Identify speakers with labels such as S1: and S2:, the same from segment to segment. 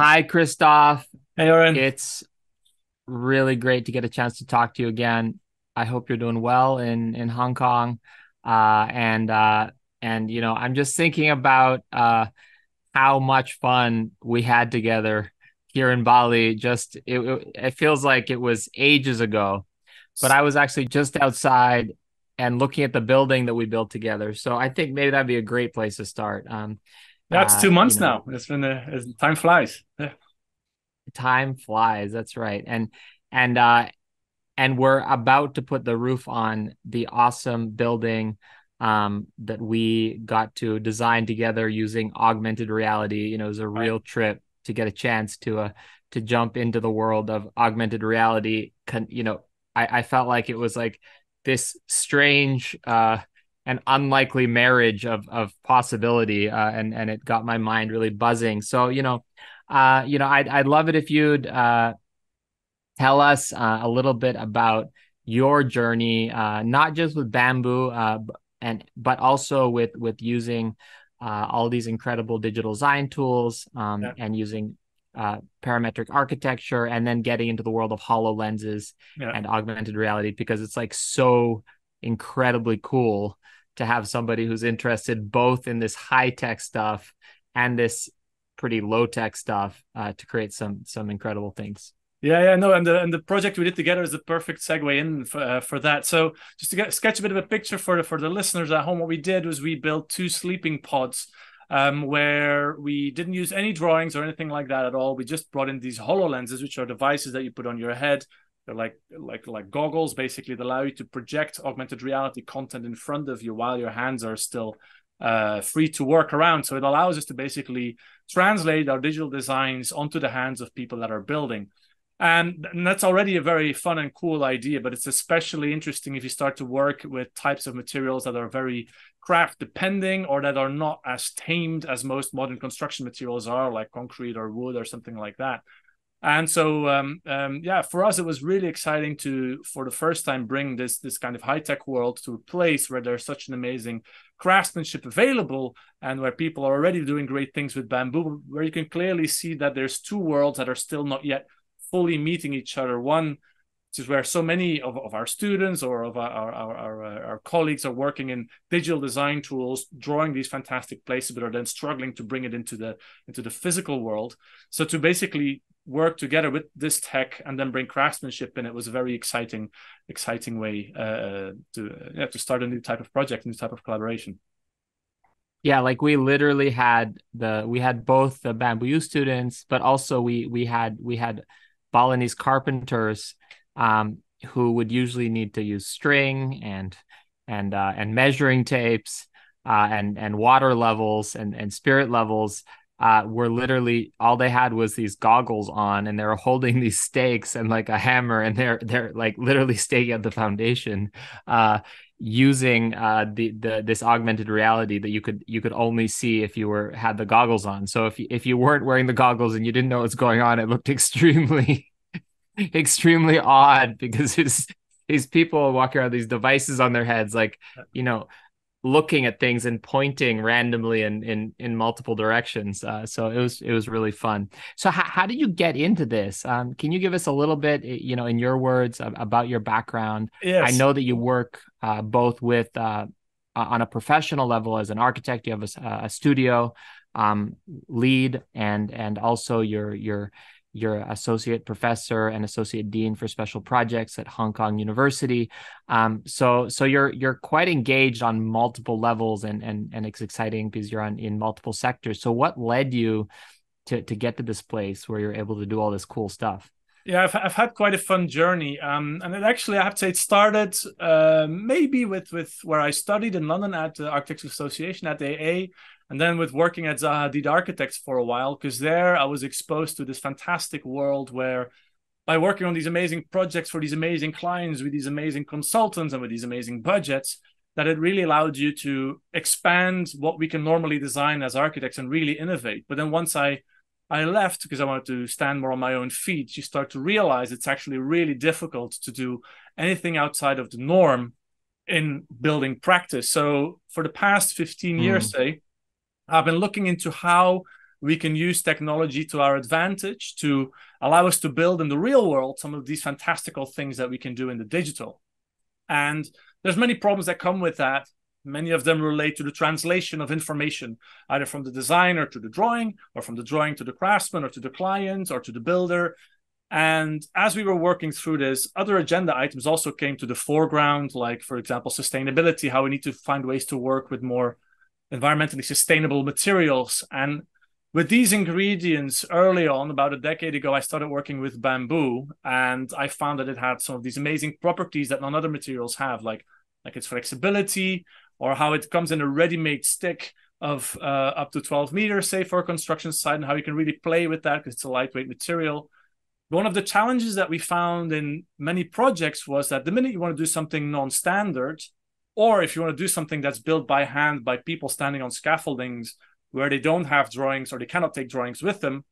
S1: Hi, Kristof.
S2: Hey, Oren.
S1: It's really great to get a chance to talk to you again. I hope you're doing well in Hong Kong. Uh, and uh, and I'm just thinking about how much fun we had together here in Bali. It feels like it was ages ago, but I was actually just outside and looking at the building that we built together. So I think maybe that'd be a great place to start.
S2: Yeah, it's two
S1: You
S2: months
S1: know,
S2: now. Time flies. Yeah.
S1: Time flies. That's right. And uh and we're about to put the roof on the awesome building that we got to design together using augmented reality. It was a
S2: Right.
S1: real trip to get a chance to jump into the world of augmented reality. I felt like it was like this strange and unlikely marriage of possibility, and it got my mind really buzzing. So I'd love it if you'd tell us a little bit about your journey, not just with bamboo, but also with using all these incredible digital design tools,
S2: Yeah.
S1: and using parametric architecture, and then getting into the world of HoloLenses
S2: Yeah.
S1: and augmented reality, because it's like so incredibly cool to have somebody who's interested both in this high tech stuff and this pretty low tech stuff, to create some incredible things.
S2: Yeah, no, and the project we did together is a perfect segue in for that. So just to sketch a bit of a picture for the listeners at home, what we did was we built two sleeping pods, where we didn't use any drawings or anything like that at all. We just brought in these HoloLenses, which are devices that you put on your head. They're like goggles, basically, that allow you to project augmented reality content in front of you while your hands are still free to work around. So it allows us to basically translate our digital designs onto the hands of people that are building. And that's already a very fun and cool idea, but it's especially interesting if you start to work with types of materials that are very craft depending or that are not as tamed as most modern construction materials are, like concrete or wood or something like that. And so, yeah, for us, it was really exciting to, for the first time, bring this kind of high tech world to a place where there's such an amazing craftsmanship available and where people are already doing great things with bamboo, where you can clearly see that there's two worlds that are still not yet fully meeting each other. One, which is where so many of our students or of our colleagues are working in digital design tools, drawing these fantastic places, but are then struggling to bring it into the physical world. So to basically work together with this tech and then bring craftsmanship in, it was a very exciting way to start a new type of project, new type of collaboration.
S1: Yeah, like we had both the bamboo students, but also we had Balinese carpenters, who would usually need to use string and measuring tapes, and water levels and spirit levels. Were literally all they had was these goggles on, and they were holding these stakes and like a hammer, and they're like literally staking at the foundation. Using the this augmented reality that you could only see if you were had the goggles on. So if you weren't wearing the goggles and you didn't know what's going on, it looked extremely extremely odd, because these people walking around these devices on their heads, like, you know looking at things and pointing randomly in multiple directions. So it was really fun. So how did you get into this? Can you give us a little bit, in your words, about your background? I
S2: Yes.
S1: know that you work both with on a professional level as an architect. You have a studio lead, and also your associate professor and associate dean for special projects at Hong Kong University. So you're quite engaged on multiple levels, and it's exciting because you're in multiple sectors. So what led you to get to this place where you're able to do all this cool stuff?
S2: Yeah, I've had quite a fun journey, and it actually, I have to say, it started maybe with where I studied in London at the Architects Association at the AA, and then with working at Zaha Hadid Architects for a while, because there I was exposed to this fantastic world where, by working on these amazing projects for these amazing clients with these amazing consultants and with these amazing budgets, that it really allowed you to expand what we can normally design as architects and really innovate. But then once I left because I wanted to stand more on my own feet, you start to realize it's actually really difficult to do anything outside of the norm in building practice. So for the past 15 years,
S1: Mm.
S2: say, I've been looking into how we can use technology to our advantage to allow us to build in the real world some of these fantastical things that we can do in the digital. And there's many problems that come with that. Many of them relate to the translation of information, either from the designer to the drawing, or from the drawing to the craftsman, or to the client, or to the builder. And as we were working through this, other agenda items also came to the foreground, like, for example, sustainability, how we need to find ways to work with more environmentally sustainable materials. And with these ingredients, early on, about a decade ago, I started working with bamboo, and I found that it had some of these amazing properties that none other materials have, like its flexibility, or how it comes in a ready-made stick of up to 12 meters, say, for a construction site, and how you can really play with that because it's a lightweight material. One of the challenges that we found in many projects was that the minute you want to do something non-standard, or if you want to do something that's built by hand by people standing on scaffoldings where they don't have drawings or they cannot take drawings with them,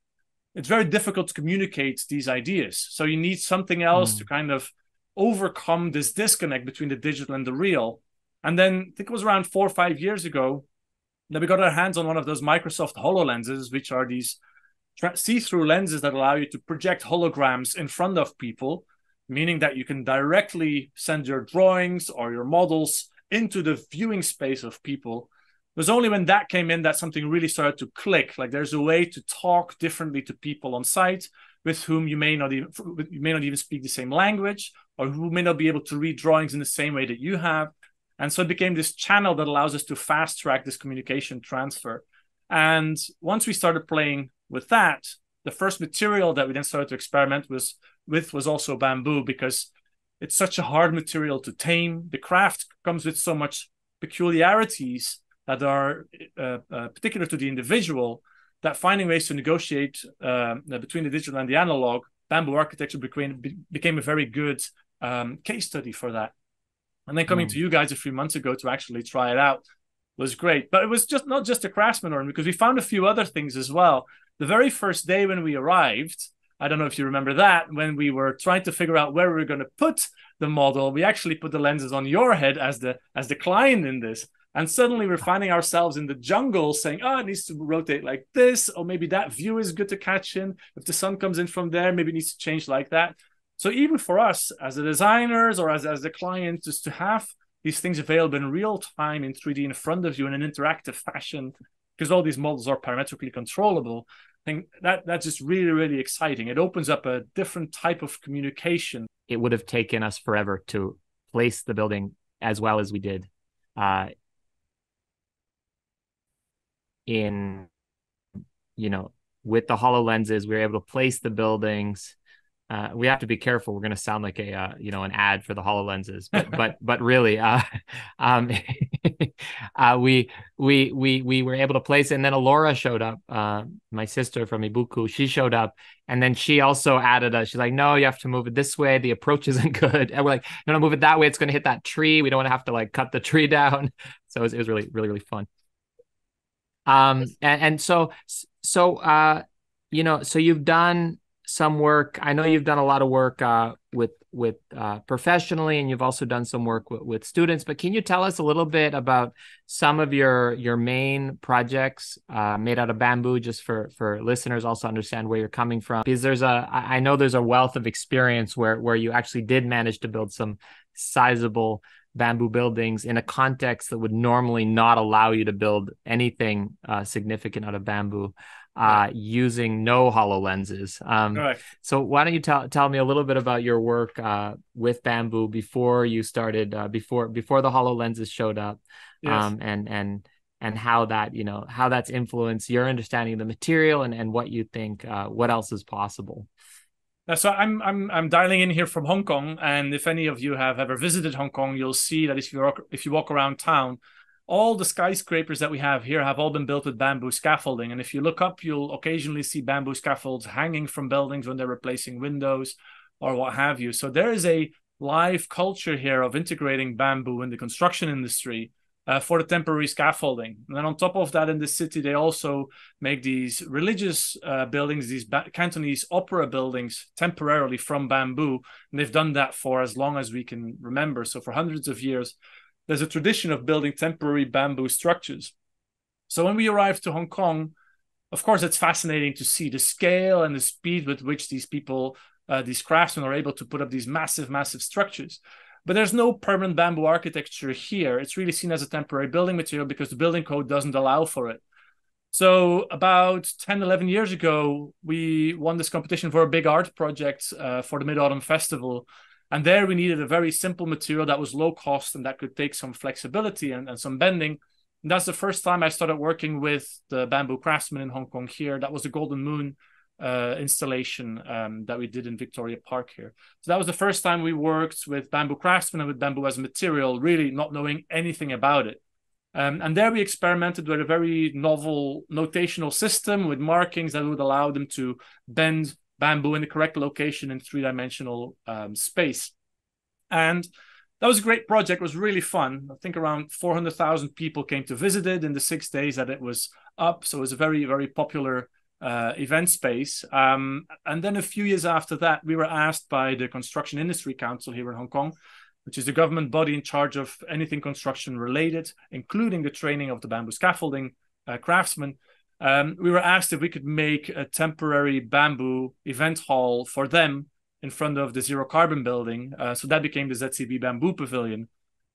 S2: it's very difficult to communicate these ideas. So you need something else to kind of overcome this disconnect between the digital and the real. And then I think it was around 4 or 5 years ago that we got our hands on one of those Microsoft HoloLenses, which are these see-through lenses that allow you to project holograms in front of people, meaning that you can directly send your drawings or your models into the viewing space of people. It was only when that came in that something really started to click. Like, there's a way to talk differently to people on site with whom you may not even speak the same language, or who may not be able to read drawings in the same way that you have. And so it became this channel that allows us to fast track this communication transfer. And once we started playing with that, the first material that we then started to experiment with was also bamboo, because it's such a hard material to tame. The craft comes with so much peculiarities that are particular to the individual, that finding ways to negotiate between the digital and the analog, bamboo architecture became a very good case study for that. And then coming to you guys a few months ago to actually try it out was great. But it was just not just a craftsman, Oren, because we found a few other things as well. The very first day when we arrived, I don't know if you remember that, when we were trying to figure out where we were going to put the model, we actually put the lenses on your head as the client in this. And suddenly we're finding ourselves in the jungle saying, oh, it needs to rotate like this, or maybe that view is good to catch in. If the sun comes in from there, maybe it needs to change like that. So even for us as the designers or as the client, just to have these things available in real time in 3D in front of you in an interactive fashion, because all these models are parametrically controllable, I think that's just really, really exciting. It opens up a different type of communication.
S1: It would have taken us forever to place the building as well as we did. With the HoloLenses, we were able to place the buildings. We have to be careful. We're going to sound like an ad for the HoloLenses, but really, we were able to place it. And then Alora showed up, my sister from Ibuku. She showed up, and then she also added she's like, no, you have to move it this way. The approach isn't good. And we're like, no, move it that way. It's going to hit that tree. We don't want to have to like cut the tree down. So it was really, really, really fun. So you've done some work. I know you've done a lot of work with professionally, and you've also done some work with students. But can you tell us a little bit about some of your main projects made out of bamboo, just for listeners also understand where you're coming from? Because I know there's a wealth of experience where you actually did manage to build some sizable bamboo buildings in a context that would normally not allow you to build anything significant out of bamboo. Using no HoloLenses.
S2: Correct.
S1: So why don't you tell me a little bit about your work with bamboo before you started, before the HoloLenses showed up,
S2: yes.
S1: And how that's influenced your understanding of the material and what you think what else is possible.
S2: So I'm dialing in here from Hong Kong, and if any of you have ever visited Hong Kong, you'll see that if you walk around town, all the skyscrapers that we have here have all been built with bamboo scaffolding. And if you look up, you'll occasionally see bamboo scaffolds hanging from buildings when they're replacing windows or what have you. So there is a live culture here of integrating bamboo in the construction industry for the temporary scaffolding. And then on top of that, in the city, they also make these religious buildings, these Cantonese opera buildings, temporarily from bamboo. And they've done that for as long as we can remember. So for hundreds of years, there's a tradition of building temporary bamboo structures. So when we arrived to Hong Kong, of course, it's fascinating to see the scale and the speed with which these people, these craftsmen, are able to put up these massive, massive structures. But there's no permanent bamboo architecture here. It's really seen as a temporary building material because the building code doesn't allow for it. So about 10, 11 years ago, we won this competition for a big art project for the Mid-Autumn Festival. And there we needed a very simple material that was low cost and that could take some flexibility and some bending. And that's the first time I started working with the bamboo craftsmen in Hong Kong here. That was the Golden Moon installation that we did in Victoria Park here. So that was the first time we worked with bamboo craftsmen and with bamboo as a material, really not knowing anything about it. And there we experimented with a very novel notational system with markings that would allow them to bend bamboo in the correct location in three-dimensional space. And that was a great project. It was really fun. I think around 400,000 people came to visit it in the 6 days that it was up. So it was a very, very popular event space. And then a few years after that, we were asked by the Construction Industry Council here in Hong Kong, which is the government body in charge of anything construction related, including the training of the bamboo scaffolding craftsmen. We were asked if we could make a temporary bamboo event hall for them in front of the Zero Carbon building. So that became the ZCB Bamboo Pavilion.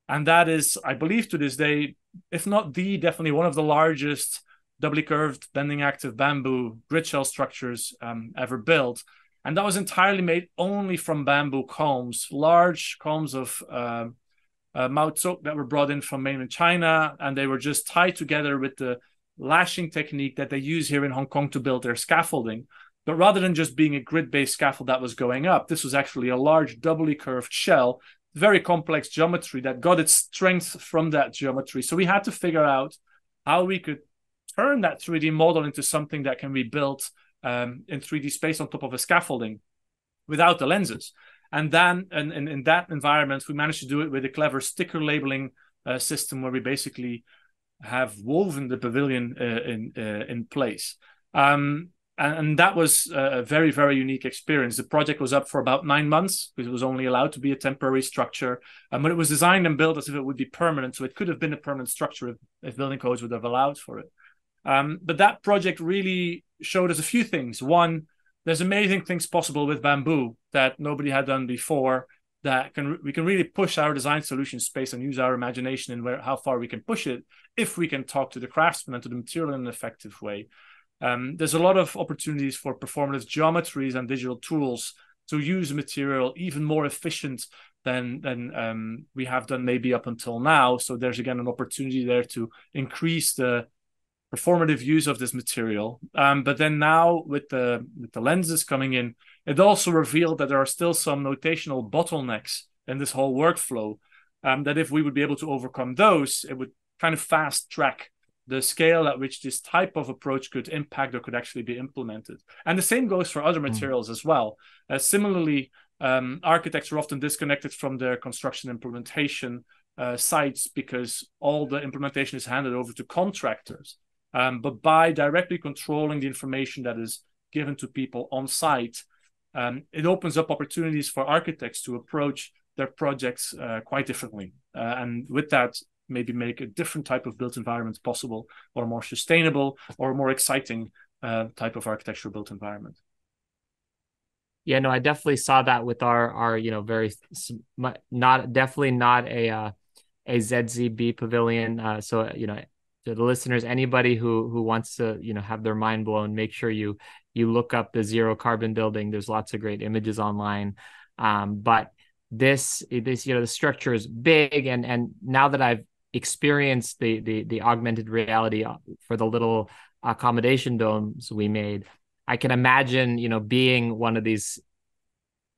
S2: And that is, I believe to this day, if not definitely one of the largest doubly curved bending active bamboo grid shell structures ever built. And that was entirely made only from bamboo culms, large culms of Mao Zok that were brought in from mainland China. And they were just tied together with the lashing technique that they use here in Hong Kong to build their scaffolding. But rather than just being a grid-based scaffold that was going up, this was actually a large doubly curved shell, very complex geometry that got its strength from that geometry. So we had to figure out how we could turn that 3D model into something that can be built in 3D space on top of a scaffolding without the lenses. And then in that environment, we managed to do it with a clever sticker labeling system where we basically have woven the pavilion in place. And that was a very, very unique experience. The project was up for about 9 months because it was only allowed to be a temporary structure. But it was designed and built as if it would be permanent. So it could have been a permanent structure if building codes would have allowed for it. But that project really showed us a few things. One, there's amazing things possible with bamboo that nobody had done before, that we can really push our design solution space and use our imagination and how far we can push it if we can talk to the craftsman and to the material in an effective way. There's a lot of opportunities for performative geometries and digital tools to use material even more efficient than we have done maybe up until now. So there's again an opportunity there to increase the performative use of this material. But then now with the lenses coming in, it also revealed that there are still some notational bottlenecks in this whole workflow, that if we would be able to overcome those, it would kind of fast track the scale at which this type of approach could impact or could actually be implemented. And the same goes for other materials as well. Similarly, architects are often disconnected from their construction implementation sites because all the implementation is handed over to contractors. But by directly controlling the information that is given to people on site, it opens up opportunities for architects to approach their projects quite differently. And with that, maybe make a different type of built environment possible, or a more sustainable or more exciting type of architectural built environment.
S1: Yeah, no, I definitely saw that with our very definitely not a ZZB pavilion. So to the listeners, anybody who wants to have their mind blown, make sure you look up the Zero Carbon building. There's lots of great images online. But this the structure is big, and now that I've experienced the augmented reality for the little accommodation domes we made, I can imagine being one of these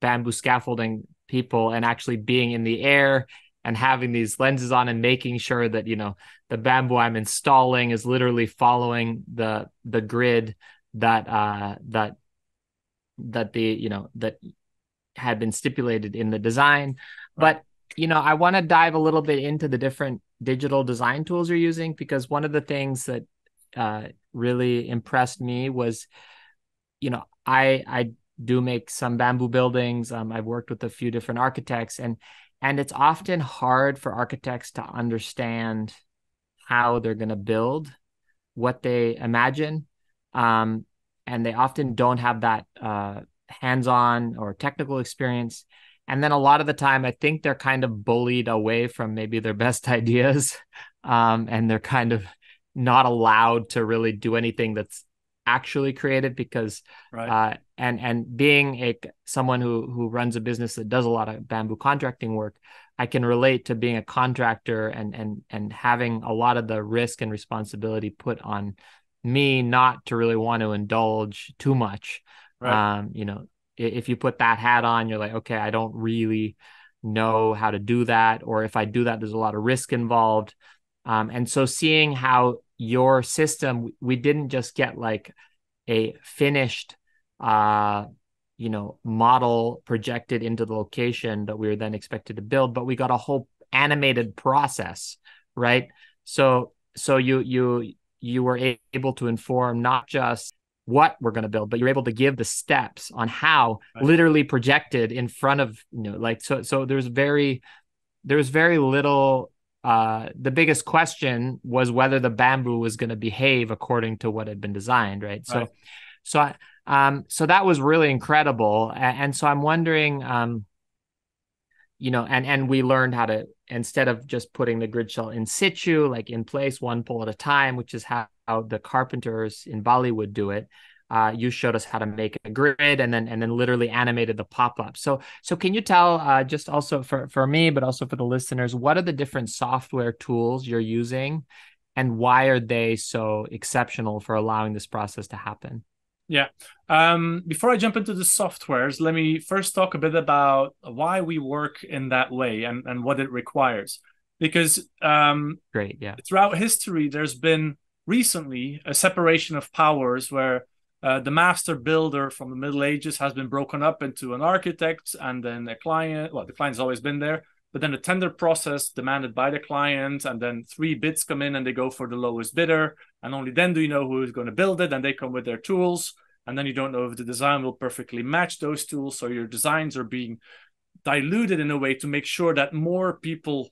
S1: bamboo scaffolding people and actually being in the air and having these lenses on and making sure that the bamboo I'm installing is literally following the grid that had been stipulated in the design. Right. But I want to dive a little bit into the different digital design tools you're using, because one of the things that really impressed me was I do make some bamboo buildings. I've worked with a few different architects, and it's often hard for architects to understand how they're going to build what they imagine. um, and they often don't have that hands-on or technical experience. And then a lot of the time, I think they're kind of bullied away from maybe their best ideas, and they're kind of not allowed to really do anything that's actually creative because
S2: Right.
S1: and being a someone who runs a business that does a lot of bamboo contracting work, I can relate to being a contractor and having a lot of the risk and responsibility put on me not to really want to indulge too much.
S2: Right.
S1: You know, if you put that hat on, you're like, okay, I don't really know how to do that, or if I do that, there's a lot of risk involved. And so seeing how your system, we didn't just get like a finished model projected into the location that we were then expected to build, but we got a whole animated process, right? So you were able to inform not just what we're going to build, but you're able to give the steps on how,
S2: Right.
S1: literally projected in front of, like, so there's very little. The biggest question was whether the bamboo was going to behave according to what had been designed, right?
S2: Right.
S1: So that was really incredible. And so I'm wondering, and we learned how to, instead of just putting the grid shell in situ, like in place, one pole at a time, which is how the carpenters in Bali would do it. You showed us how to make a grid and then literally animated the pop-up. So can you tell, just also for me, but also for the listeners, what are the different software tools you're using and why are they so exceptional for allowing this process to happen?
S2: Yeah. Before I jump into the softwares, let me first talk a bit about why we work in that way and what it requires. Because
S1: Great, yeah.
S2: throughout history, there's been recently a separation of powers where the master builder from the Middle Ages has been broken up into an architect and then a client. Well, the client's always been there, but then the tender process demanded by the client, and then 3 bids come in and they go for the lowest bidder. And only then do you know who is going to build it, and they come with their tools. And then you don't know if the design will perfectly match those tools. So your designs are being diluted in a way to make sure that more people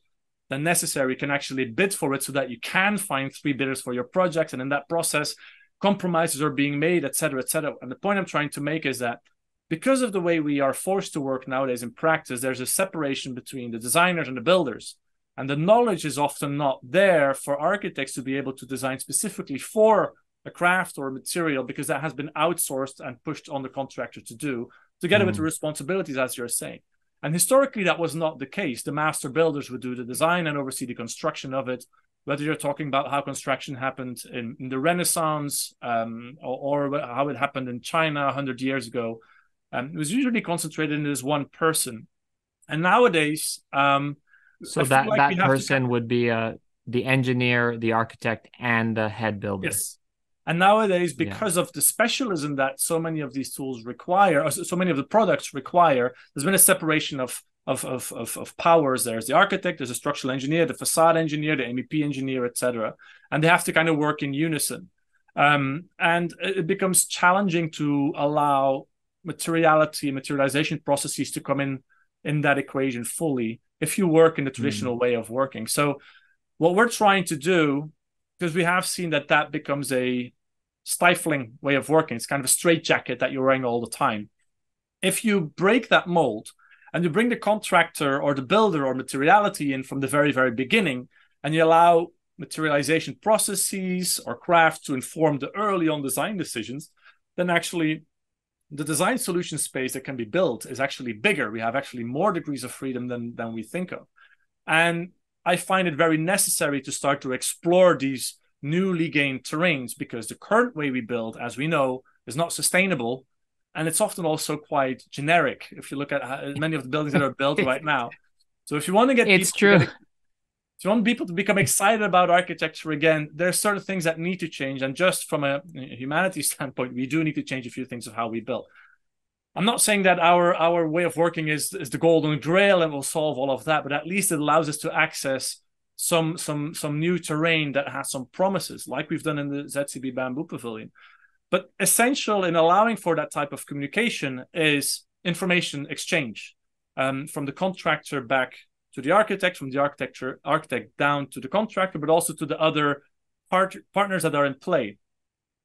S2: than necessary can actually bid for it so that you can find 3 bidders for your projects. And in that process, compromises are being made, et cetera, et cetera. And the point I'm trying to make is that because of the way we are forced to work nowadays in practice, there's a separation between the designers and the builders. And the knowledge is often not there for architects to be able to design specifically for a craft or a material, because that has been outsourced and pushed on the contractor to do, together with the responsibilities, as you're saying. And historically, that was not the case. The master builders would do the design and oversee the construction of it, whether you're talking about how construction happened in the Renaissance or how it happened in China 100 years ago. It was usually concentrated in this one person. And nowadays,
S1: so
S2: I feel like we
S1: that
S2: have
S1: person would be the engineer, the architect, and the head builder.
S2: Yes. And nowadays, because of the specialism that so many of these tools require, or so many of the products require, there's been a separation of powers. There's the architect, there's a structural engineer, the facade engineer, the MEP engineer, etc. And they have to kind of work in unison. And it becomes challenging to allow materialization processes to come in that equation fully if you work in the traditional way of working. So what we're trying to do, because we have seen that becomes a stifling way of working. It's kind of a straitjacket that you're wearing all the time. If you break that mold and you bring the contractor or the builder or materiality in from the very, very beginning, and you allow materialization processes or craft to inform the early on design decisions, then actually the design solution space that can be built is actually bigger. We have actually more degrees of freedom than we think of. And I find it very necessary to start to explore these newly gained terrains, because the current way we build, as we know, is not sustainable. And it's often also quite generic if you look at many of the buildings that are built right now. So if you want to get
S1: it's true.
S2: If you want people to become excited about architecture again, there are certain things that need to change. And just from a humanities standpoint, we do need to change a few things of how we build. I'm not saying that our way of working is the golden grail and will solve all of that, but at least it allows us to access some new terrain that has some promises, like we've done in the ZCB Bamboo Pavilion. But essential in allowing for that type of communication is information exchange, from the contractor back to the architect, from the architect down to the contractor, but also to the other partners that are in play.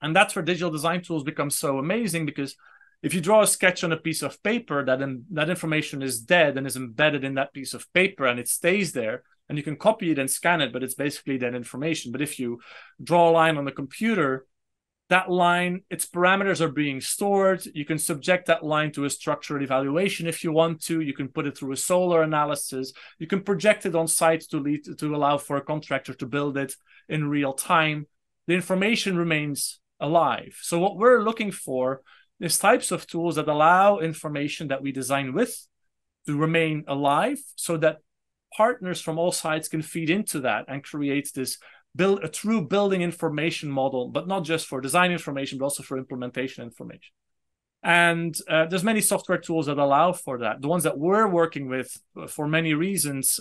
S2: And that's where digital design tools become so amazing, because if you draw a sketch on a piece of paper, that information is dead and is embedded in that piece of paper, and it stays there, and you can copy it and scan it, but it's basically that information. But if you draw a line on the computer, that line, its parameters are being stored. You can subject that line to a structural evaluation if you want to. You can put it through a solar analysis. You can project it on site to allow for a contractor to build it in real time. The information remains alive. So what we're looking for is types of tools that allow information that we design with to remain alive, so that partners from all sides can feed into that and create this build a true building information model, but not just for design information, but also for implementation information. And there's many software tools that allow for that. The ones that we're working with, for many reasons,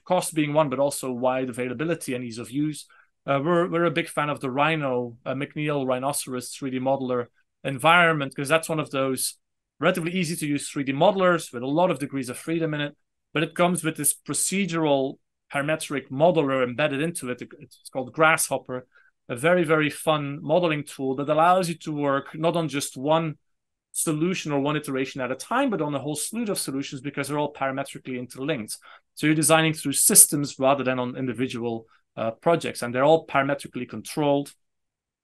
S2: cost being one, but also wide availability and ease of use. We're a big fan of the McNeil Rhinocereous 3D modeler environment, because that's one of those relatively easy to use 3D modelers with a lot of degrees of freedom in it. But it comes with this procedural parametric modeler embedded into it. It's called Grasshopper, a very, very fun modeling tool that allows you to work not on just one solution or one iteration at a time, but on a whole slew of solutions, because they're all parametrically interlinked. So you're designing through systems rather than on individual projects, and they're all parametrically controlled,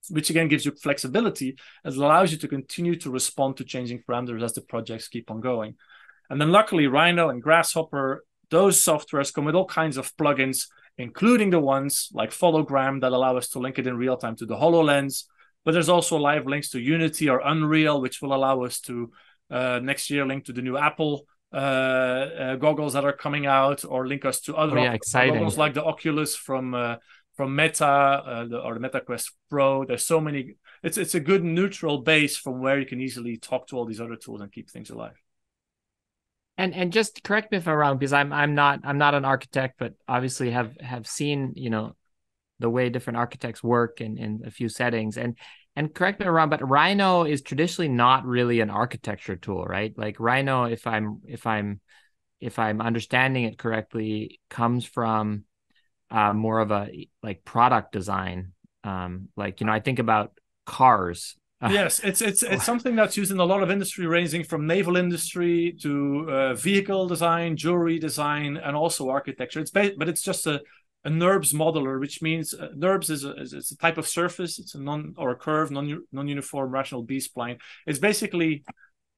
S2: which again gives you flexibility as it allows you to continue to respond to changing parameters as the projects keep on going. And then luckily, Rhino and Grasshopper, those softwares come with all kinds of plugins, including the ones like Hologram that allow us to link it in real time to the HoloLens. But there's also live links to Unity or Unreal, which will allow us to next year link to the new Apple goggles that are coming out, or link us to other goggles like the Oculus from Meta or the Meta Quest Pro. There's so many. It's a good neutral base from where you can easily talk to all these other tools and keep things alive.
S1: And just correct me if I'm wrong, because I'm not an architect, but obviously have seen, you know, the way different architects work in a few settings. And correct me if I'm wrong, but Rhino is traditionally not really an architecture tool, right? Like Rhino, if I'm understanding it correctly, comes from more of a like product design. Like, you know, I think about cars.
S2: Yes, it's something that's used in a lot of industry, ranging from naval industry to vehicle design, jewelry design, and also architecture. But it's just a NURBS modeler, which means NURBS is a type of surface. It's a non-uniform rational B-spline. It's basically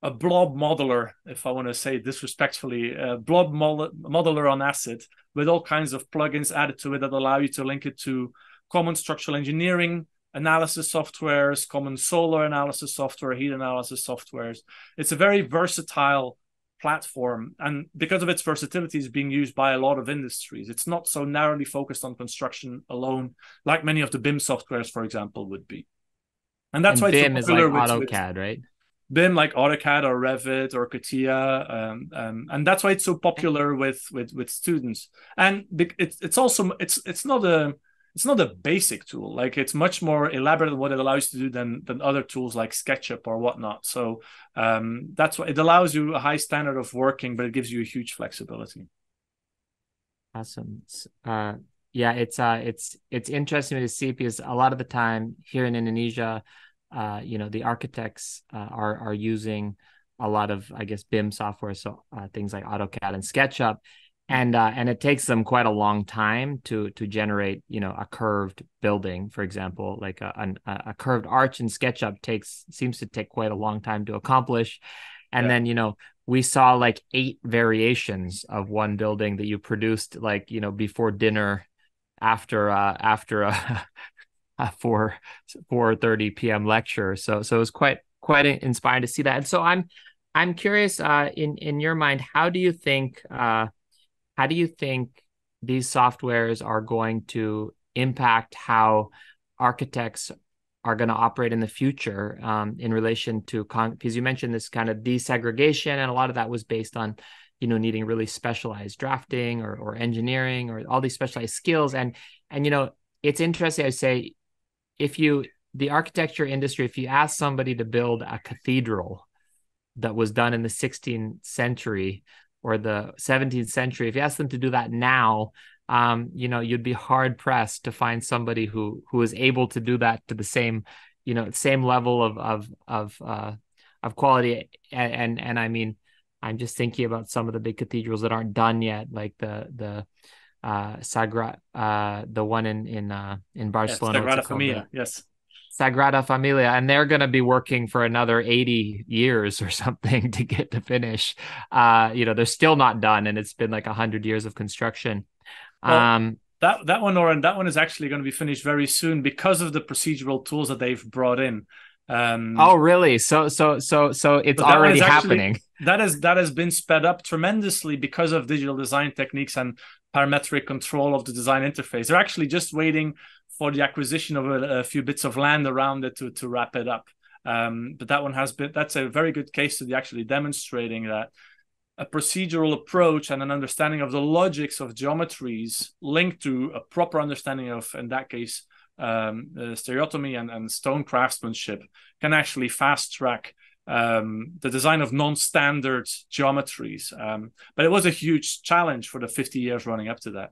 S2: a blob modeler, if I want to say disrespectfully, a blob modeler on acid with all kinds of plugins added to it that allow you to link it to common structural engineering analysis softwares, common solar analysis software, heat analysis softwares. It's a very versatile platform, and because of its versatility, is being used by a lot of industries. It's not so narrowly focused on construction alone, like many of the BIM softwares, for example, would be. And that's why
S1: BIM
S2: it's so popular
S1: is like AutoCAD, right?
S2: BIM, like AutoCAD or Revit or CATIA, and that's why it's so popular with students. And it's not a basic tool. Like, it's much more elaborate in what it allows you to do than other tools like SketchUp or whatnot. So that's why it allows you a high standard of working, but it gives you a huge flexibility.
S1: Awesome. Yeah, it's interesting to see, because a lot of the time here in Indonesia, you know, the architects are using a lot of, I guess, BIM software, so things like AutoCAD and SketchUp. And it takes them quite a long time to generate, you know, a curved building, for example. Like a curved arch in SketchUp seems to take quite a long time to accomplish. And then, you know, we saw like 8 variations of one building that you produced, like, you know, before dinner, after a 4:30 p.m. lecture. So it was quite inspiring to see that. And so I'm curious, in your mind, how do you think these softwares are going to impact how architects are going to operate in the future, in relation to, because you mentioned this kind of desegregation, and a lot of that was based on, you know, needing really specialized drafting or engineering or all these specialized skills. And you know, it's interesting, I say, the architecture industry, if you ask somebody to build a cathedral that was done in the 16th century or the 17th century, if you ask them to do that now, you know, you'd be hard pressed to find somebody who is able to do that to the same, same level of quality. And I mean, I'm just thinking about some of the big cathedrals that aren't done yet, like the the one in
S2: Yes,
S1: Barcelona. What's
S2: Sagrada
S1: it called?
S2: Familia.
S1: The
S2: Yes.
S1: Sagrada Familia, and they're going to be working for another 80 years or something to get to finish. They're still not done, and it's been like 100 years of construction.
S2: Well,
S1: Um,
S2: that one, Oren, that one is actually going to be finished very soon because of the procedural tools that they've brought in.
S1: oh, really? So it's
S2: So that one
S1: already
S2: is actually
S1: happening.
S2: that has been sped up tremendously because of digital design techniques and parametric control of the design interface. They're actually just waiting for the acquisition of a few bits of land around it to wrap it up. But that's a very good case study, actually demonstrating that a procedural approach and an understanding of the logics of geometries linked to a proper understanding of, in that case, stereotomy and stone craftsmanship can actually fast track the design of non-standard geometries. But it was a huge challenge for the 50 years running up to that.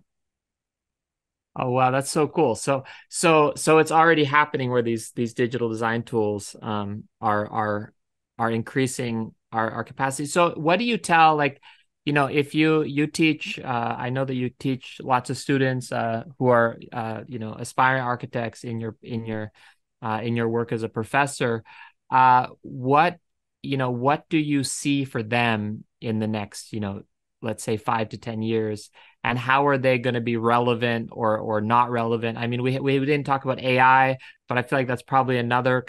S1: Oh wow, that's so cool. So it's already happening where these digital design tools are increasing our capacity. So what do you tell, like, if you teach, I know that you teach lots of students who are aspiring architects in your work as a professor. What do you see for them in the next, let's say 5 to 10 years, and how are they going to be relevant or not relevant? I mean, we didn't talk about AI, but I feel like that's probably another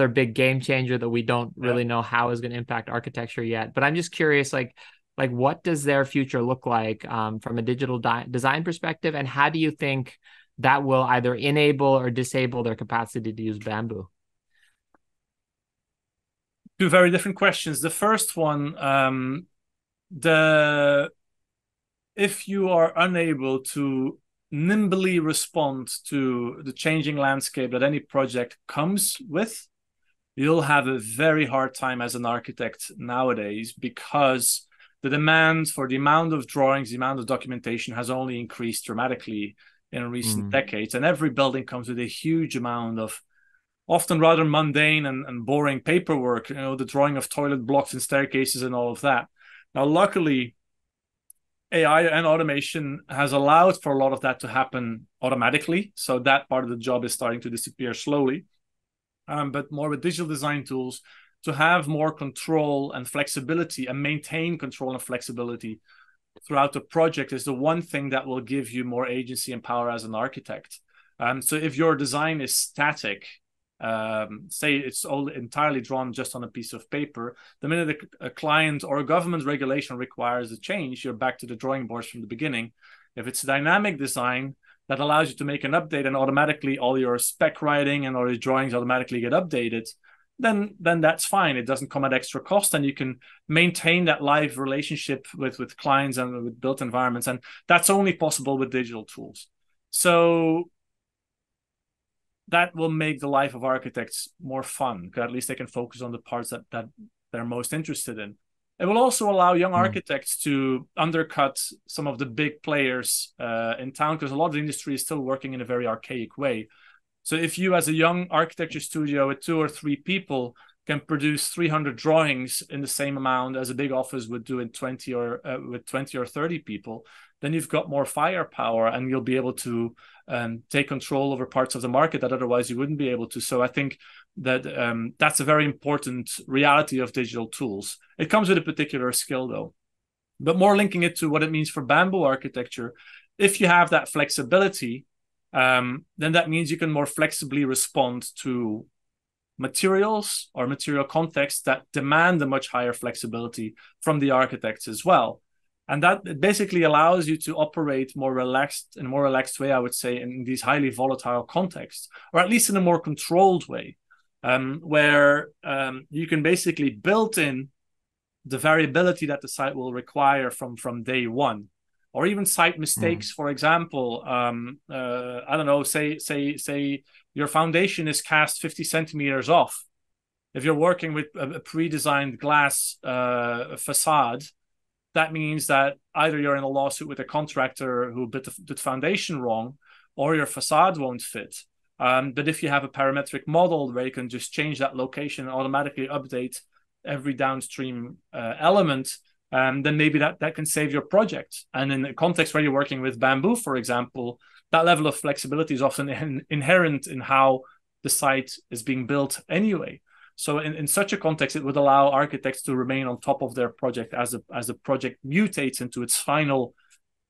S1: big game changer that we don't really know how is going to impact architecture yet. But I'm just curious, like what does their future look like from a digital design perspective, and how do you think that will either enable or disable their capacity to use Bamboo?
S2: Two very different questions. The first one, if you are unable to nimbly respond to the changing landscape that any project comes with, you'll have a very hard time as an architect nowadays, because the demand for the amount of drawings, the amount of documentation has only increased dramatically in recent decades. And every building comes with a huge amount of often rather mundane and boring paperwork, the drawing of toilet blocks and staircases and all of that. Now, luckily, AI and automation has allowed for a lot of that to happen automatically. So that part of the job is starting to disappear slowly. But more with digital design tools, to have more control and flexibility and maintain control and flexibility throughout the project is the one thing that will give you more agency and power as an architect. So if your design is static, say it's all entirely drawn just on a piece of paper, the minute a client or a government regulation requires a change, you're back to the drawing boards from the beginning. If it's dynamic design that allows you to make an update and automatically all your spec writing and all your drawings automatically get updated, then that's fine. It doesn't come at extra cost, and you can maintain that live relationship with clients and with built environments. And that's only possible with digital tools. So that will make the life of architects more fun, because at least they can focus on the parts that they're most interested in. It will also allow young architects to undercut some of the big players in town, because a lot of the industry is still working in a very archaic way. So if you, as a young architecture studio with 2 or 3 people, can produce 300 drawings in the same amount as a big office would do in 20 or 30 people, then you've got more firepower, and you'll be able to take control over parts of the market that otherwise you wouldn't be able to. So I think that that's a very important reality of digital tools. It comes with a particular skill, though. But more linking it to what it means for Bamboo architecture, if you have that flexibility, then that means you can more flexibly respond to materials or material contexts that demand a much higher flexibility from the architects as well. And that basically allows you to operate in a more relaxed way, I would say, in these highly volatile contexts, or at least in a more controlled way, where you can basically build in the variability that the site will require from day one, or even site mistakes. For example, I don't know, say your foundation is cast 50 centimeters off. If you're working with a pre-designed glass facade, that means that either you're in a lawsuit with a contractor who built the foundation wrong, or your facade won't fit. But if you have a parametric model where you can just change that location and automatically update every downstream element, then maybe that can save your project. And in the context where you're working with bamboo, for example, that level of flexibility is often inherent in how the site is being built anyway. So in such a context, it would allow architects to remain on top of their project as the project mutates into its final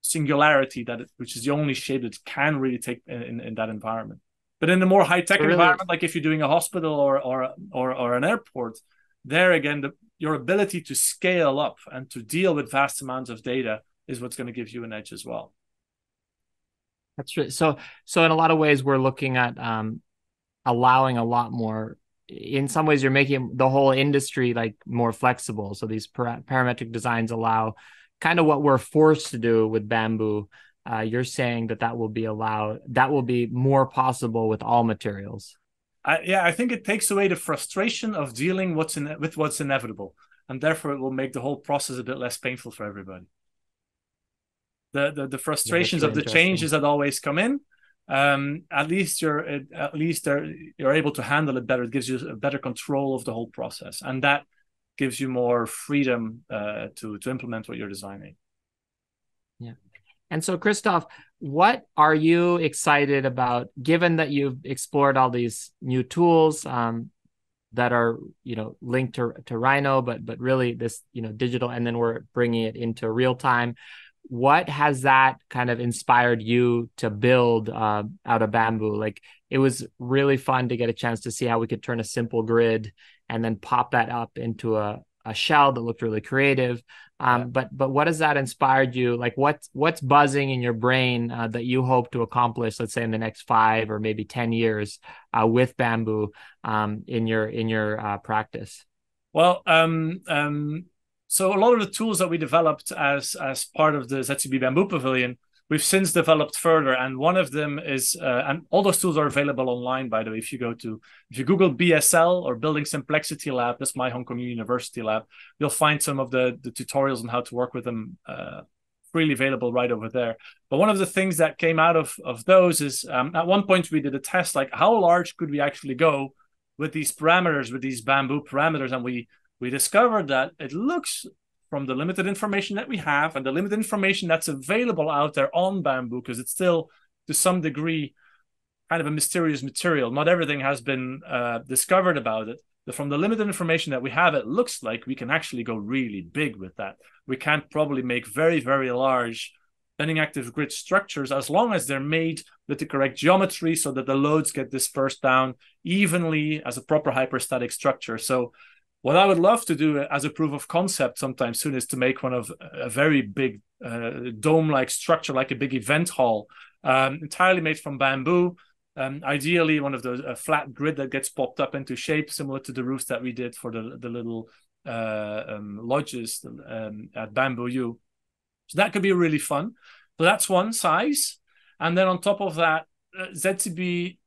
S2: singularity, which is the only shape it can really take in that environment. But in a more high-tech environment, like if you're doing a hospital or an airport, there again, your ability to scale up and to deal with vast amounts of data is what's going to give you an edge as well.
S1: That's right. So in a lot of ways, we're looking at allowing a lot more. In some ways, you're making the whole industry like more flexible. So these parametric designs allow kind of what we're forced to do with bamboo. You're saying that will be more possible with all materials.
S2: I think it takes away the frustration of dealing with what's inevitable, and therefore it will make the whole process a bit less painful for everybody. The frustrations of the changes that always come in, at least you're able to handle it better. It gives you a better control of the whole process, and that gives you more freedom to implement what you're designing.
S1: Yeah. And so, Kristof, what are you excited about, given that you've explored all these new tools that are, linked to Rhino, but really this, digital, and then we're bringing it into real time. What has that kind of inspired you to build out of bamboo? Like, it was really fun to get a chance to see how we could turn a simple grid and then pop that up into a shell that looked really creative. But what has that inspired you? Like, what's buzzing in your brain that you hope to accomplish, let's say in the next 5 or maybe 10 years with bamboo in your practice?
S2: Well, so a lot of the tools that we developed as part of the ZCB Bamboo Pavilion, we've since developed further, and one of them is, and all those tools are available online, by the way. If you Google BSL or Building Simplexity Lab, that's my Hong Kong University lab, you'll find some of the tutorials on how to work with them freely available right over there. But one of the things that came out of those is, at one point we did a test, like how large could we actually go with these parameters, with these bamboo parameters, and we discovered that it looks, from the limited information that we have and the limited information that's available out there on bamboo, because it's still to some degree kind of a mysterious material. Not everything has been discovered about it. But from the limited information that we have, it looks like we can actually go really big with that. We can probably make very, very large bending active grid structures as long as they're made with the correct geometry so that the loads get dispersed down evenly as a proper hyperstatic structure. So what I would love to do as a proof of concept sometime soon is to make one of a very big dome-like structure, like a big event hall, entirely made from bamboo. Ideally, one of those, a flat grid that gets popped up into shape, similar to the roofs that we did for the little lodges at Bamboo U. So that could be really fun. So that's one size. And then on top of that, ZCB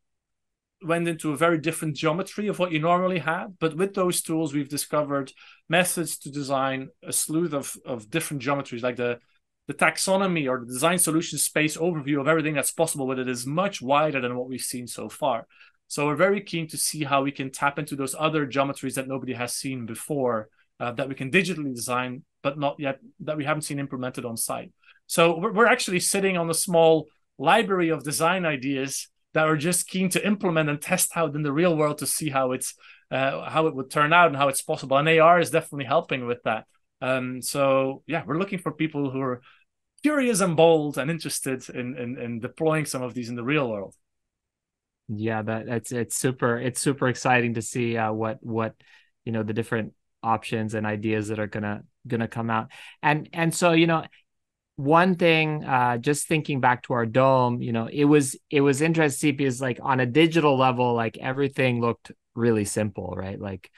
S2: went into a very different geometry of what you normally had. But with those tools, we've discovered methods to design a slew of different geometries, like the taxonomy or the design solution space overview of everything that's possible with it is much wider than what we've seen so far. So we're very keen to see how we can tap into those other geometries that nobody has seen before, that we can digitally design, but not yet, that we haven't seen implemented on site. So we're actually sitting on a small library of design ideas that are just keen to implement and test out in the real world to see how it would turn out and how it's possible. And AR is definitely helping with that. So yeah, we're looking for people who are curious and bold and interested in deploying some of these in the real world.
S1: Yeah, it's super exciting to see what the different options and ideas that are gonna come out. And so one thing, just thinking back to our dome, it was interesting to see, because like on a digital level, like everything looked really simple, right? Like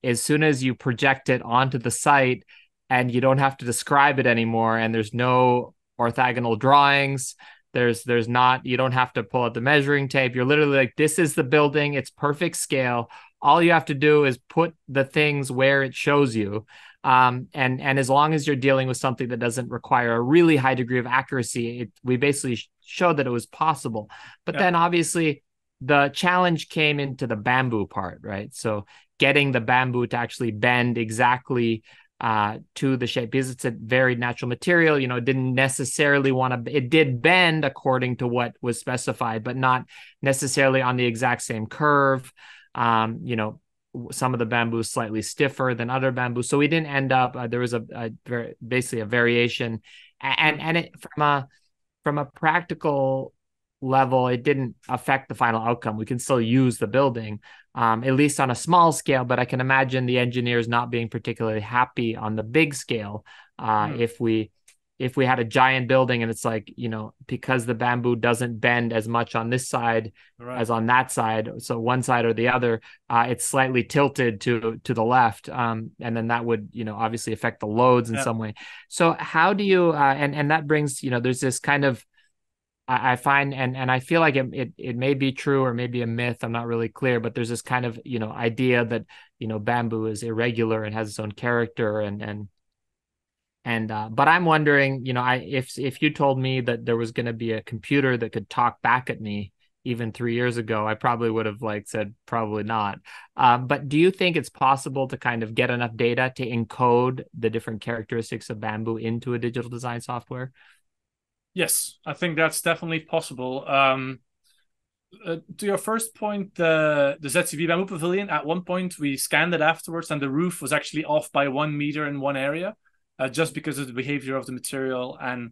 S1: as soon as you project it onto the site and you don't have to describe it anymore, and there's no orthogonal drawings, you don't have to pull out the measuring tape. You're literally like, this is the building, it's perfect scale. All you have to do is put the things where it shows you. And as long as you're dealing with something that doesn't require a really high degree of accuracy, we basically showed that it was possible. But then obviously the challenge came into the bamboo part, right? So getting the bamboo to actually bend exactly to the shape, because it's a very natural material. It didn't necessarily want to, it did bend according to what was specified, but not necessarily on the exact same curve. Some of the bamboo is slightly stiffer than other bamboo. So we didn't end up, there was basically a variation. And it, from a practical level, it didn't affect the final outcome. We can still use the building, at least on a small scale, but I can imagine the engineers not being particularly happy on the big scale if we had a giant building and it's like, because the bamboo doesn't bend as much on this side as on that side, so one side or the other, it's slightly tilted to the left, and then that would obviously affect the loads in some way. So how do you and that brings, there's this kind of, I find, and I feel like it may be true or maybe a myth. I'm not really clear, but there's this kind of, idea that, bamboo is irregular and has its own character. But I'm wondering, if you told me that there was going to be a computer that could talk back at me even 3 years ago, I probably would have said probably not. But do you think it's possible to kind of get enough data to encode the different characteristics of bamboo into a digital design software?
S2: Yes, I think that's definitely possible. To your first point, the ZCV Bamboo Pavilion, at one point we scanned it afterwards, and the roof was actually off by 1 meter in one area, just because of the behavior of the material. And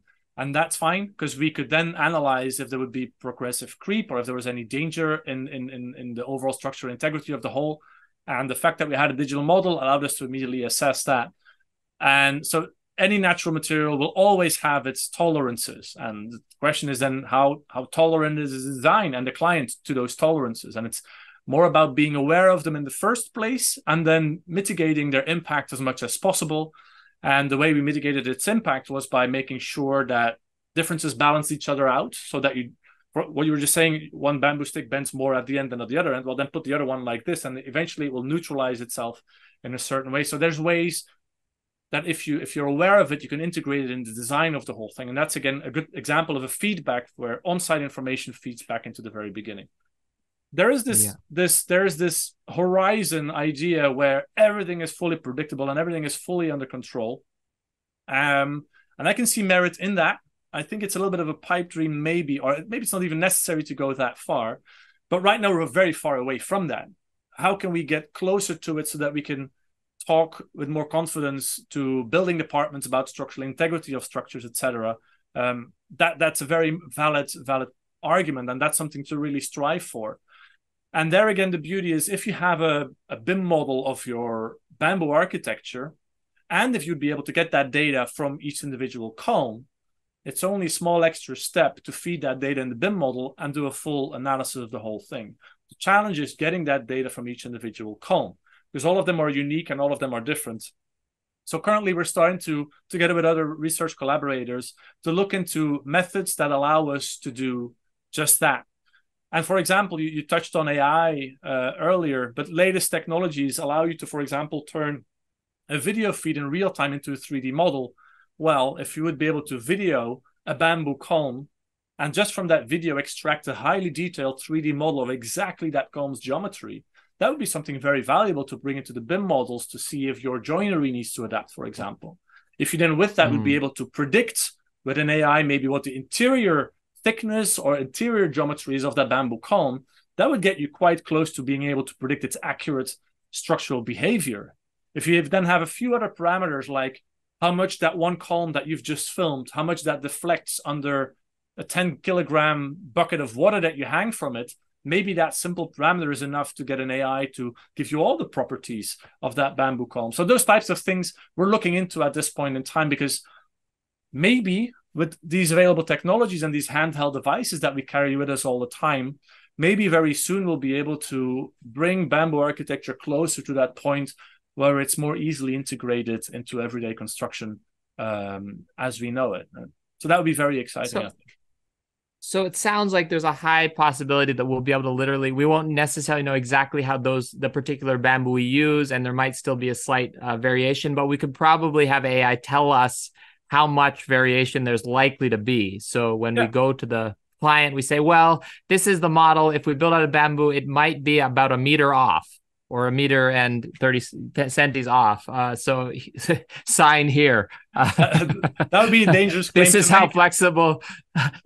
S2: that's fine, because we could then analyze if there would be progressive creep or if there was any danger in the overall structural integrity of the whole. And the fact that we had a digital model allowed us to immediately assess that. And so any natural material will always have its tolerances. And the question is then how tolerant is the design and the client to those tolerances. And it's more about being aware of them in the first place and then mitigating their impact as much as possible. And the way we mitigated its impact was by making sure that differences balance each other out, so that what you were just saying, one bamboo stick bends more at the end than at the other end. Well, then put the other one like this, and eventually it will neutralize itself in a certain way. So there's ways that if you're aware of it, you can integrate it in the design of the whole thing. And that's, again, a good example of a feedback where on-site information feeds back into the very beginning. There is this horizon idea where everything is fully predictable and everything is fully under control. And I can see merit in that. I think it's a little bit of a pipe dream, maybe, or maybe it's not even necessary to go that far. But right now we're very far away from that. How can we get closer to it so that we can talk with more confidence to building departments about structural integrity of structures, etc.? That's a very valid argument, and that's something to really strive for. And there again, the beauty is if you have a BIM model of your bamboo architecture, and if you'd be able to get that data from each individual column, it's only a small extra step to feed that data in the BIM model and do a full analysis of the whole thing. The challenge is getting that data from each individual column, because all of them are unique and all of them are different. So currently we're starting to, together with other research collaborators, to look into methods that allow us to do just that. And for example, you touched on AI earlier, but latest technologies allow you to, for example, turn a video feed in real time into a 3D model. Well, if you would be able to video a bamboo column and just from that video extract a highly detailed 3D model of exactly that column's geometry, that would be something very valuable to bring into the BIM models to see if your joinery needs to adapt, for example. If you then with that would be able to predict with an AI maybe what the interior thickness or interior geometries of that bamboo column, that would get you quite close to being able to predict its accurate structural behavior. If you then have a few other parameters like how much that one column that you've just filmed, how much that deflects under a 10-kilogram bucket of water that you hang from it, maybe that simple parameter is enough to get an AI to give you all the properties of that bamboo column. So those types of things we're looking into at this point in time, because maybe with these available technologies and these handheld devices that we carry with us all the time, maybe very soon we'll be able to bring bamboo architecture closer to that point where it's more easily integrated into everyday construction as we know it. So that would be very exciting, I think.
S1: So it sounds like there's a high possibility that we'll be able to literally, we won't necessarily know exactly how the particular bamboo we use, and there might still be a slight variation, but we could probably have AI tell us how much variation there's likely to be. So when we go to the client, we say, well, this is the model. If we build out of bamboo, it might be about a meter off or a meter and 30 centis off. So sign here.
S2: That would be a dangerous claim
S1: This
S2: to
S1: is how
S2: make.
S1: flexible.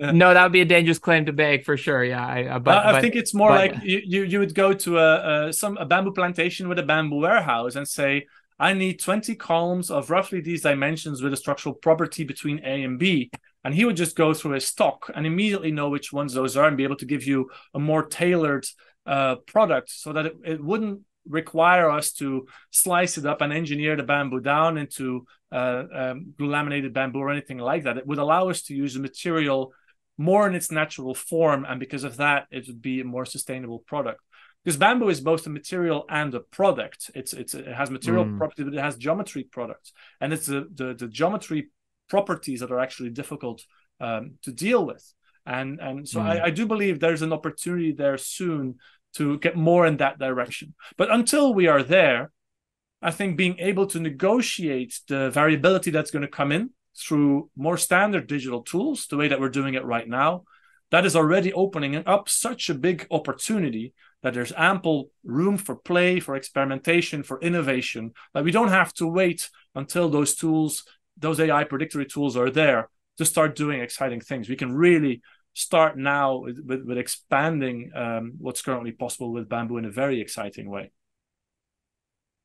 S1: No, that would be a dangerous claim to make for sure. Yeah,
S2: I think it's more like you would go to a bamboo plantation with a bamboo warehouse and say, I need 20 columns of roughly these dimensions with a structural property between A and B. And he would just go through his stock and immediately know which ones those are and be able to give you a more tailored product so that it wouldn't require us to slice it up and engineer the bamboo down into glue laminated bamboo or anything like that. It would allow us to use the material more in its natural form, and because of that, it would be a more sustainable product. Because bamboo is both a material and a product. It has material properties, but it has geometry products, and it's the geometry properties that are actually difficult to deal with. And so I do believe there's an opportunity there soon to get more in that direction. But until we are there, I think being able to negotiate the variability that's going to come in through more standard digital tools, the way that we're doing it right now, that is already opening up such a big opportunity that there's ample room for play, for experimentation, for innovation, that we don't have to wait until those tools, those AI predictory tools are there to start doing exciting things. We can really start now with expanding what's currently possible with bamboo in a very exciting way.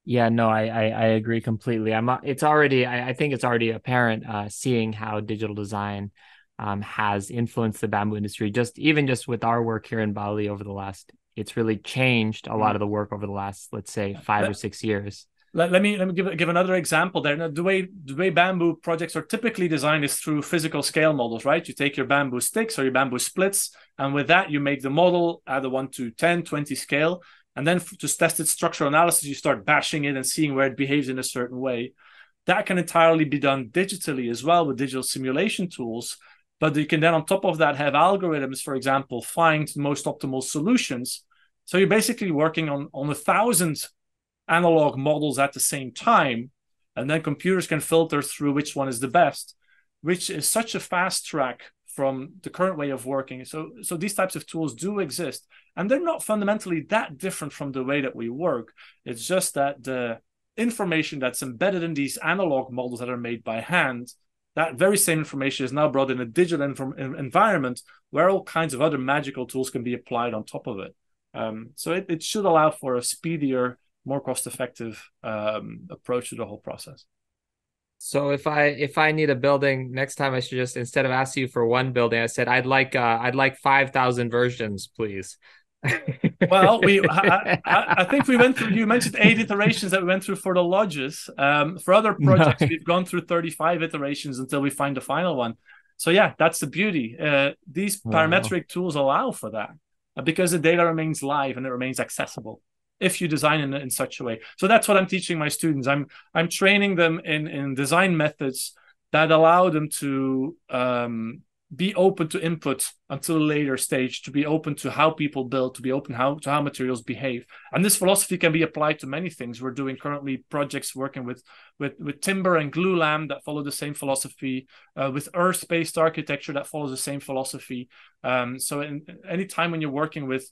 S1: Yeah, no, I agree completely. It's already, I think it's already apparent seeing how digital design has influenced the bamboo industry. Even just with our work here in Bali over the last, it's really changed a lot of the work over the last, let's say, 5 or 6 years.
S2: Let me give another example there. Now, the way bamboo projects are typically designed is through physical scale models, right? You take your bamboo sticks or your bamboo splits, and with that, you make the model at a 1 to 10, 20 scale. And then to test its structural analysis, you start bashing it and seeing where it behaves in a certain way. That can entirely be done digitally as well with digital simulation tools. But you can then, on top of that, have algorithms, for example, find the most optimal solutions. So you're basically working on 1,000 analog models at the same time. And then computers can filter through which one is the best, which is such a fast track from the current way of working. So these types of tools do exist, and they're not fundamentally that different from the way that we work. It's just that the information that's embedded in these analog models that are made by hand, that very same information is now brought in a digital environment where all kinds of other magical tools can be applied on top of it. So it should allow for a speedier, more cost-effective approach to the whole process.
S1: So if I need a building next time, I should just, instead of asking you for one building, I said I'd like 5,000 versions, please.
S2: Well, I think we went through. You mentioned 8 iterations that we went through for the lodges. For other projects, we've gone through 35 iterations until we find the final one. So yeah, that's the beauty. These parametric tools allow for that because the data remains live and it remains accessible if you design in such a way. So that's what I'm teaching my students. I'm training them in design methods that allow them to be open to input until a later stage, to be open to how people build, to be open to how materials behave. And this philosophy can be applied to many things. We're doing currently projects working with timber and glulam that follow the same philosophy, with earth-based architecture that follows the same philosophy. So any time when you're working with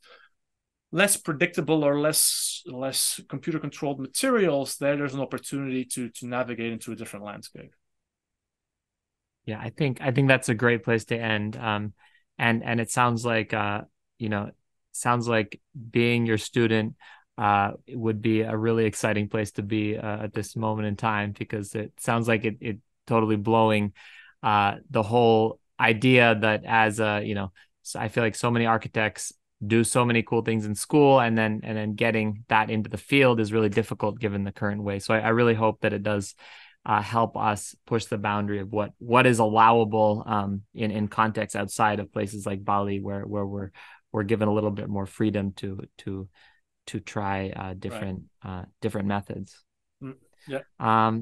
S2: less predictable or less computer controlled materials, there's an opportunity to navigate into a different landscape.
S1: Yeah, I think that's a great place to end. And it sounds like sounds like being your student would be a really exciting place to be at this moment in time, because it sounds like it totally blowing the whole idea that as so I feel like so many architects do so many cool things in school, and then getting that into the field is really difficult given the current way. So I really hope that it does help us push the boundary of what is allowable in contexts outside of places like Bali, where we're given a little bit more freedom to try different methods.
S2: Yeah.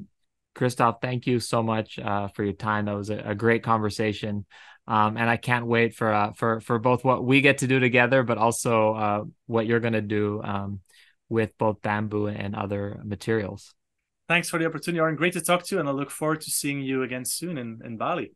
S1: Kristof, thank you so much for your time. That was a great conversation. And I can't wait for both what we get to do together, but also what you're going to do with both bamboo and other materials.
S2: Thanks for the opportunity, Aaron. Great to talk to you, and I look forward to seeing you again soon in Bali.